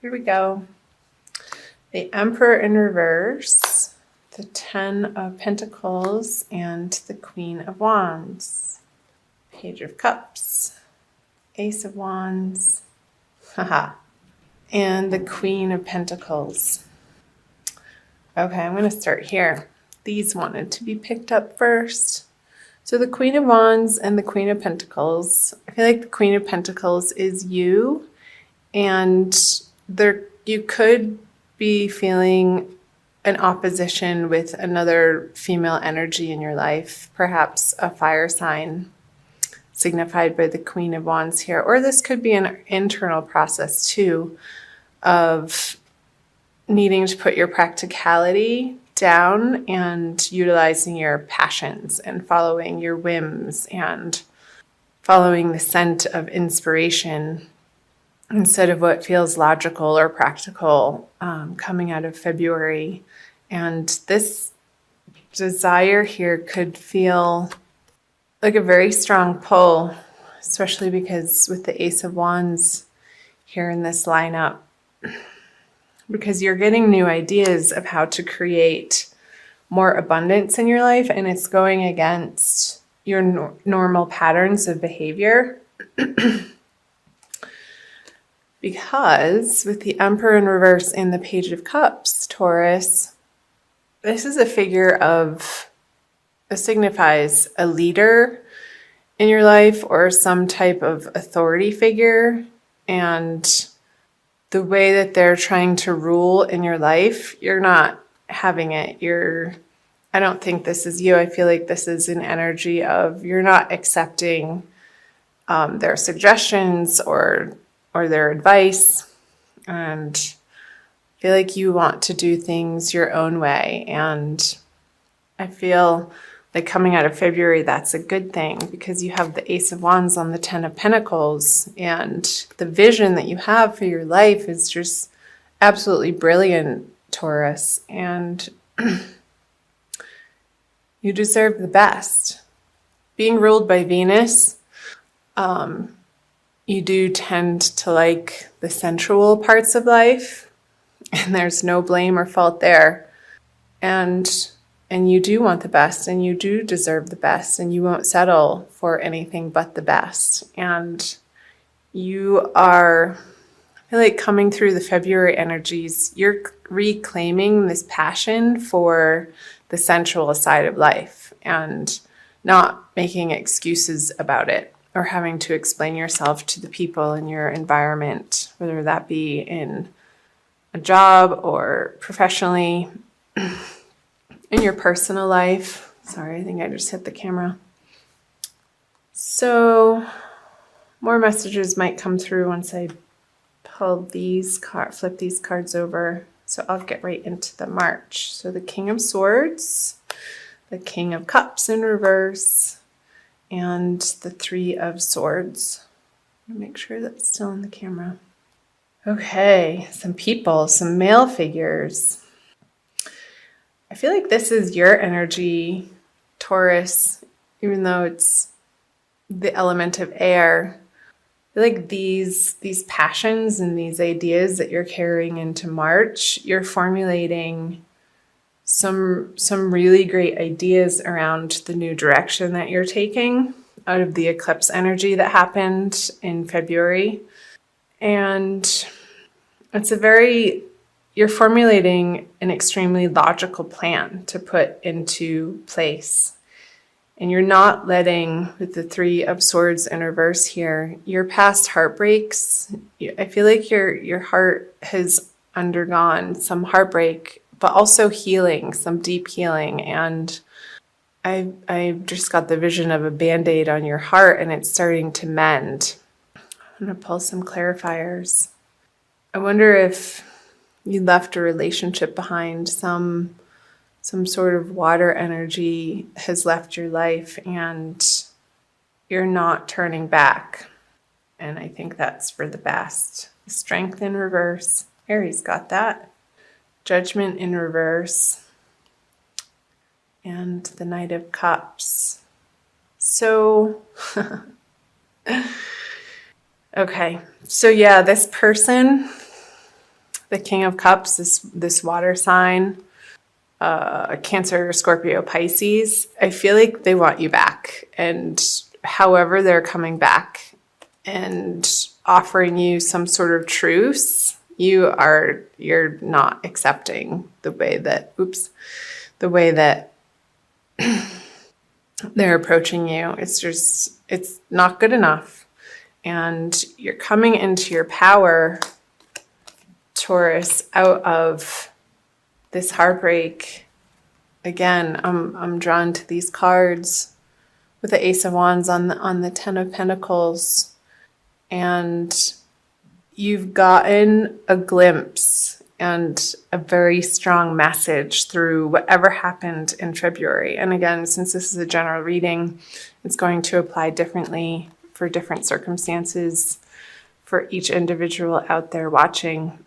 Here we go. The Emperor in reverse, the Ten of Pentacles, and the Queen of Wands. Page of Cups, Ace of Wands, haha, and the Queen of Pentacles. Okay, I'm going to start here. These wanted to be picked up first. So the Queen of Wands and the Queen of Pentacles. I feel like the Queen of Pentacles is you, and you could be feeling an opposition with another female energy in your life, perhaps a fire sign signified by the Queen of Wands here. Or this could be an internal process too of needing to put your practicality down and utilizing your passions and following your whims and following the scent of inspiration instead of what feels logical or practical coming out of February. And this desire here could feel like a very strong pull, especially because with the Ace of Wands here in this lineup, because you're getting new ideas of how to create more abundance in your life, and it's going against your normal patterns of behavior. Because with the Emperor in reverse and the Page of Cups, Taurus, this is a figure of, it signifies a leader in your life or some type of authority figure, and the way that they're trying to rule in your life, you're not having it. I don't think this is you. I feel like this is an energy of you're not accepting their suggestions or their advice, and I feel like you want to do things your own way. And I feel like coming out of February, that's a good thing because you have the Ace of Wands on the Ten of Pentacles, and the vision that you have for your life is just absolutely brilliant, Taurus, and you deserve the best. Being ruled by Venus, you do tend to like the sensual parts of life, and there's no blame or fault there. And you do want the best, and you do deserve the best, and you won't settle for anything but the best. And you are, I feel like coming through the February energies, you're reclaiming this passion for the sensual side of life and not making excuses about it or having to explain yourself to the people in your environment, whether that be in a job or professionally. In your personal life. Sorry, I think I just hit the camera. So more messages might come through once I flip these cards over. So I'll get right into the March. So the King of Swords, the King of Cups in reverse, and the Three of Swords. I'll make sure that's still in the camera. Okay, some people, some male figures. I feel like this is your energy, Taurus, even though it's the element of air. I feel like these passions and these ideas that you're carrying into March, you're formulating some really great ideas around the new direction that you're taking out of the eclipse energy that happened in February. And you're formulating an extremely logical plan to put into place. And you're not letting, with the Three of Swords in reverse here, your past heartbreaks. I feel like your heart has undergone some heartbreak, but also healing, some deep healing. And I just got the vision of a Band-Aid on your heart, and it's starting to mend. I'm going to pull some clarifiers. I wonder if you left a relationship behind, some sort of water energy has left your life, and you're not turning back. And I think that's for the best. Strength in reverse. Aries got that. Judgment in reverse. And the Knight of Cups. So, okay. So yeah, this person, the King of Cups, this water sign, Cancer, Scorpio, Pisces, I feel like they want you back. And however they're coming back and offering you some sort of truce, you're not accepting the way that they're approaching you. It's not good enough. And you're coming into your power, Taurus, out of this heartbreak. Again, I'm drawn to these cards with the Ace of Wands on the Ten of Pentacles, and you've gotten a glimpse and a very strong message through whatever happened in February. And again, since this is a general reading, it's going to apply differently for different circumstances for each individual out there watching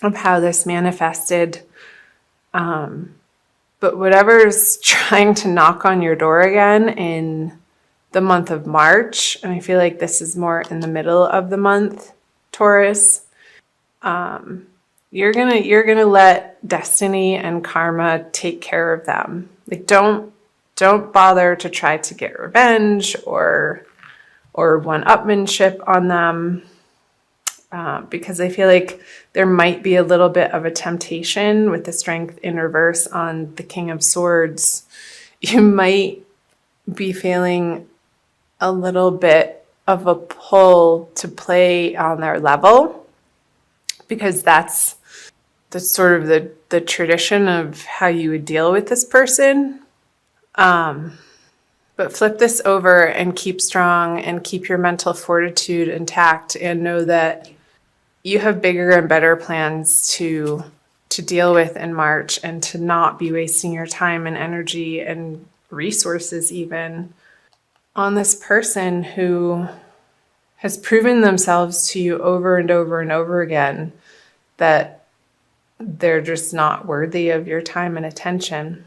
of how this manifested. But whatever's trying to knock on your door again in the month of March, and I feel like this is more in the middle of the month, Taurus, you're gonna let destiny and karma take care of them. Like, don't bother to try to get revenge or one-upmanship on them, because I feel like there might be a little bit of a temptation with the Strength in reverse on the King of Swords. You might be feeling a little bit of a pull to play on their level, because that's sort of the tradition of how you would deal with this person. But flip this over and keep strong and keep your mental fortitude intact, and know that you have bigger and better plans to deal with in March, and to not be wasting your time and energy and resources even on this person who has proven themselves to you over and over and over again that they're just not worthy of your time and attention.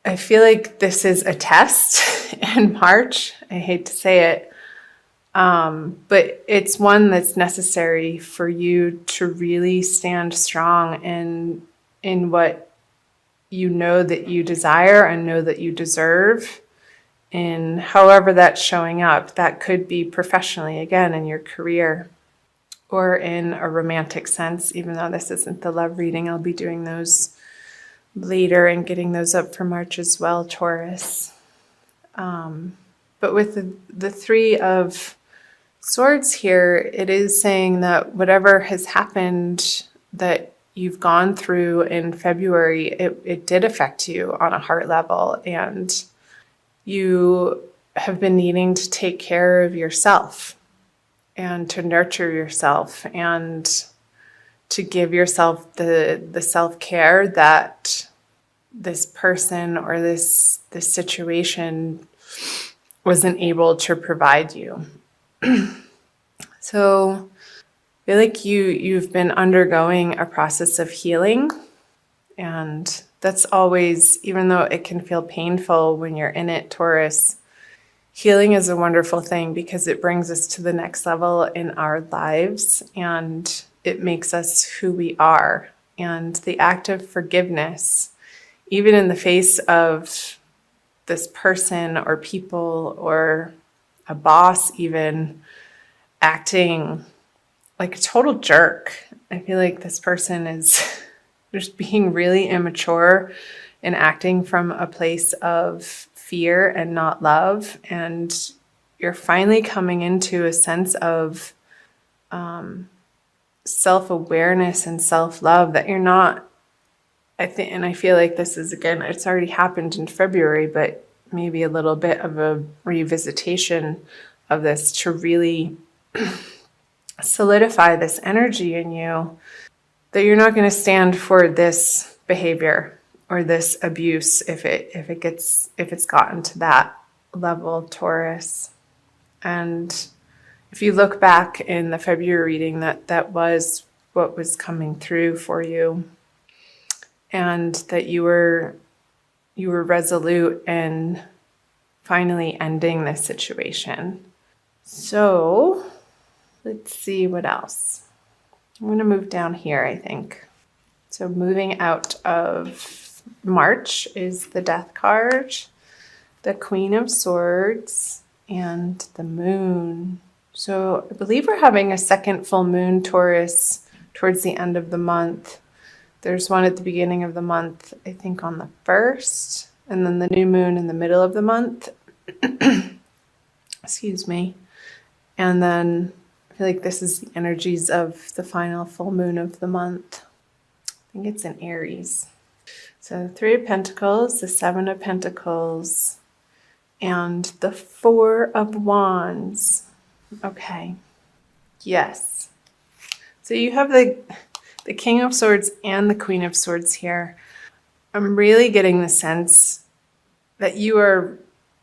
I feel like this is a test in March. I hate to say it. But it's one that's necessary for you to really stand strong in what you know that you desire and know that you deserve, in however that's showing up. That could be professionally, again, in your career, or in a romantic sense. Even though this isn't the love reading, I'll be doing those later and getting those up for March as well, Taurus. But with the Three of Swords here, it is saying that whatever has happened that you've gone through in February, it did affect you on a heart level, and you have been needing to take care of yourself and to nurture yourself and to give yourself the self-care that this person or this situation wasn't able to provide you. So I feel like you've been undergoing a process of healing, and that's always, even though it can feel painful when you're in it, Taurus, healing is a wonderful thing because it brings us to the next level in our lives, and it makes us who we are. And the act of forgiveness, even in the face of this person or people or a boss even acting like a total jerk. I feel like this person is just being really immature and acting from a place of fear and not love. And you're finally coming into a sense of self-awareness and self-love that you're not, I feel like this is, again, it's already happened in February, but maybe a little bit of a revisitation of this to really solidify this energy in you, that you're not going to stand for this behavior or this abuse if it's gotten to that level, Taurus. And if you look back in the February reading, that was what was coming through for you, and that you were resolute in finally ending this situation. So let's see what else. I'm going to move down here, I think. So moving out of March is the Death card, the Queen of Swords, and the Moon. So I believe we're having a second full moon, Taurus, towards the end of the month. There's one at the beginning of the month, I think on the 1st, and then the new moon in the middle of the month. Excuse me. And then I feel like this is the energies of the final full moon of the month. I think it's in Aries. So 3 of Pentacles, the 7 of Pentacles, and the 4 of Wands. Okay. Yes. So you have the King of Swords and the Queen of Swords here. I'm really getting the sense that you are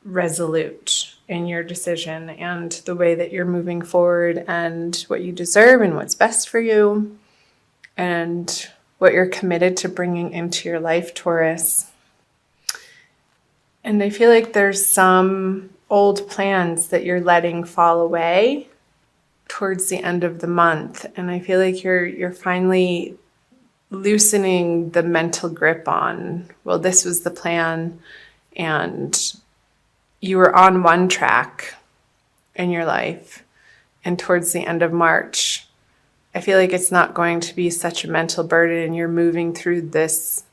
resolute in your decision and the way that you're moving forward and what you deserve and what's best for you and what you're committed to bringing into your life, Taurus. And I feel like there's some old plans that you're letting fall away towards the end of the month. And I feel like you're finally loosening the mental grip on, well, this was the plan, and you were on one track in your life. And towards the end of March, I feel like it's not going to be such a mental burden, and you're moving through this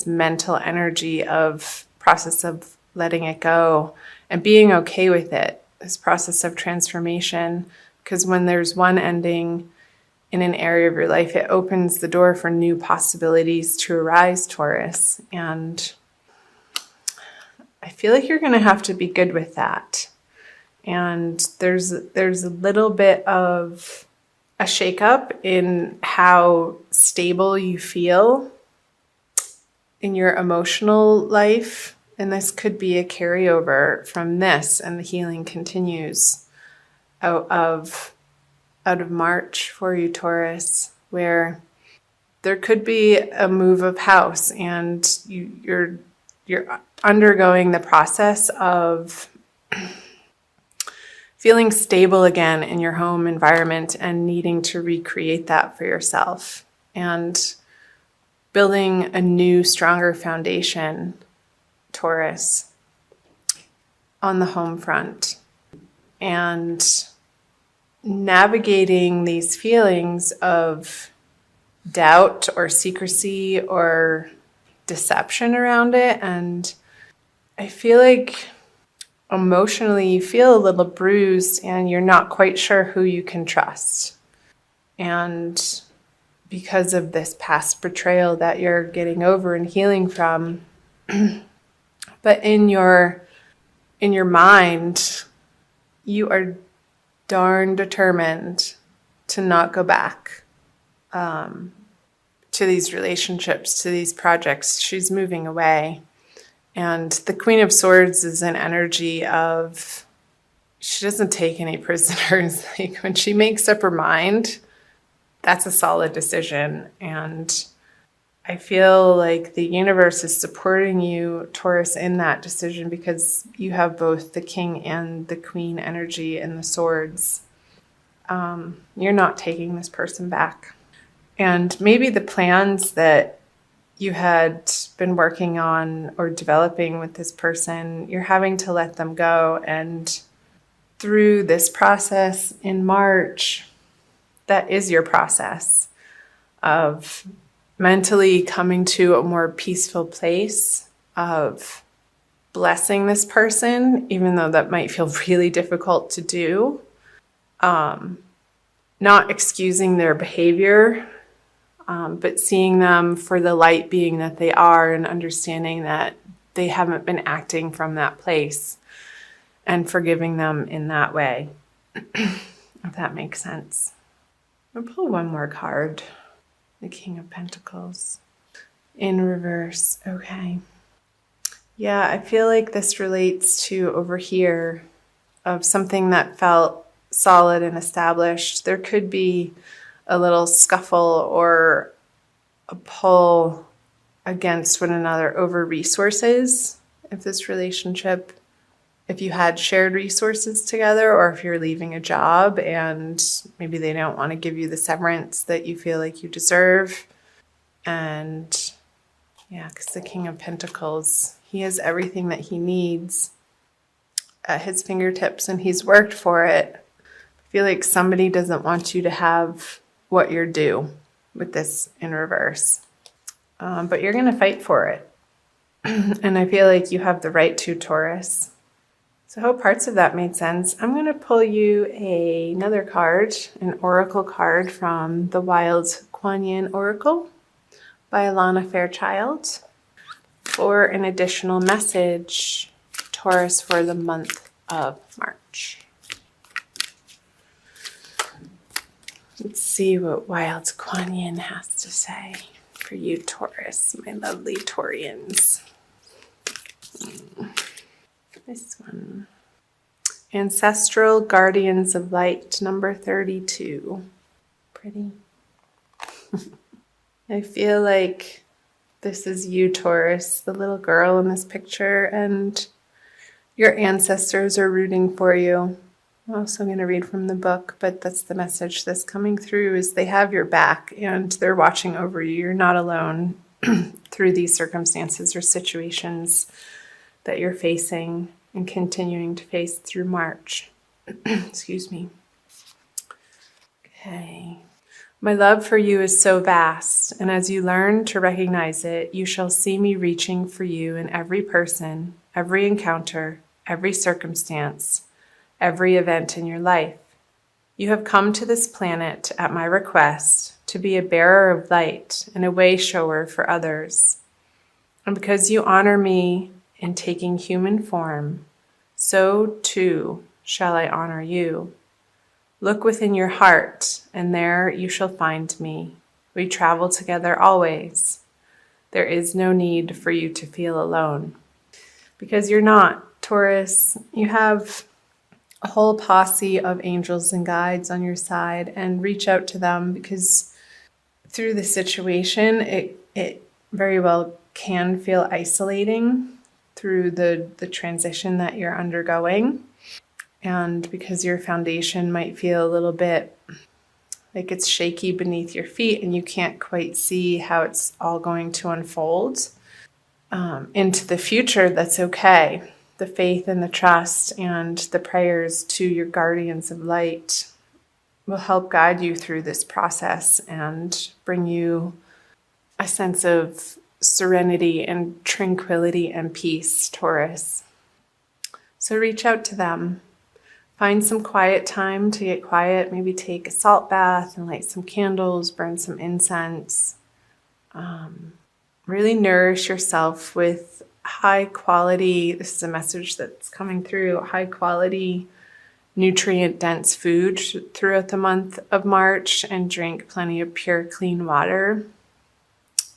mental energy of process of letting it go and being okay with it, this process of transformation. Because when there's one ending in an area of your life, it opens the door for new possibilities to arise, Taurus. And I feel like you're going to have to be good with that. And there's a little bit of a shakeup in how stable you feel in your emotional life. And this could be a carryover from this, and the healing continues out of March for you, Taurus, where there could be a move of house, and you're undergoing the process of feeling stable again in your home environment and needing to recreate that for yourself and building a new, stronger foundation, Taurus, on the home front. And navigating these feelings of doubt or secrecy or deception around it. And I feel like emotionally you feel a little bruised and you're not quite sure who you can trust. And because of this past betrayal that you're getting over and healing from, but in your mind, you are darn determined to not go back to these relationships, to these projects. She's moving away. And the Queen of Swords is an energy of, she doesn't take any prisoners. Like when she makes up her mind, that's a solid decision. And I feel like the universe is supporting you, Taurus, in that decision because you have both the King and the Queen energy and the swords. You're not taking this person back. And maybe the plans that you had been working on or developing with this person, you're having to let them go. And through this process in March, that is your process of mentally coming to a more peaceful place of blessing this person, even though that might feel really difficult to do. Not excusing their behavior, but seeing them for the light being that they are and understanding that they haven't been acting from that place and forgiving them in that way, if that makes sense. I'll pull one more card. The King of Pentacles in reverse. Okay. Yeah, I feel like this relates to over here of something that felt solid and established. There could be a little scuffle or a pull against one another over resources if this relationship if you had shared resources together, or if you're leaving a job and maybe they don't want to give you the severance that you feel like you deserve. And yeah, because the King of Pentacles, he has everything that he needs at his fingertips and he's worked for it. I feel like somebody doesn't want you to have what you're due with this in reverse. But you're going to fight for it. And I feel like you have the right to, Taurus. So I hope parts of that made sense. I'm going to pull you another card, an oracle card from the Wild Kuan Yin Oracle by Alana Fairchild, for an additional message, Taurus, for the month of March. Let's see what Wild Kuan Yin has to say for you, Taurus, my lovely Taurians. This one. Ancestral Guardians of Light, number 32. Pretty. I feel like this is you, Taurus, the little girl in this picture, and your ancestors are rooting for you. I'm also going to read from the book, but that's the message that's coming through, is they have your back and they're watching over you. You're not alone through these circumstances or situations that you're facing and continuing to face through March. Excuse me. Okay. My love for you is so vast, and as you learn to recognize it, you shall see me reaching for you in every person, every encounter, every circumstance, every event in your life. You have come to this planet at my request to be a bearer of light and a way shower for others. And because you honor me in taking human form, so too shall I honor you. Look within your heart, and there you shall find me. We travel together always. There is no need for you to feel alone. Because you're not, Taurus. You have a whole posse of angels and guides on your side, and reach out to them, because through the situation, it very well can feel isolating through the transition that you're undergoing. And because your foundation might feel a little bit like it's shaky beneath your feet and you can't quite see how it's all going to unfold into the future, that's okay. The faith and the trust and the prayers to your guardians of light will help guide you through this process and bring you a sense of serenity and tranquility and peace, Taurus. So reach out to them. Find some quiet time to get quiet. Maybe take a salt bath and light some candles, burn some incense. Really nourish yourself with high quality, this is a message that's coming through, high quality, nutrient dense food throughout the month of March, and drink plenty of pure, clean water,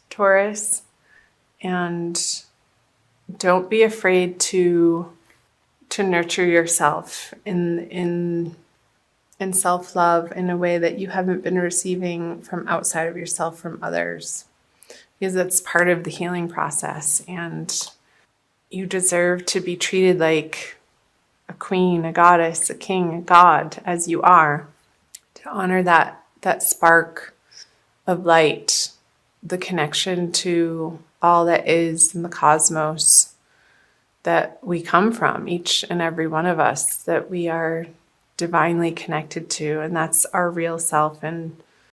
Taurus. And don't be afraid to nurture yourself in self-love in a way that you haven't been receiving from outside of yourself from others, because that's part of the healing process. And you deserve to be treated like a queen, a goddess, a king, a god, as you are, to honor that spark of light, the connection to all that is in the cosmos that we come from, each and every one of us, that we are divinely connected to, and that's our real self. And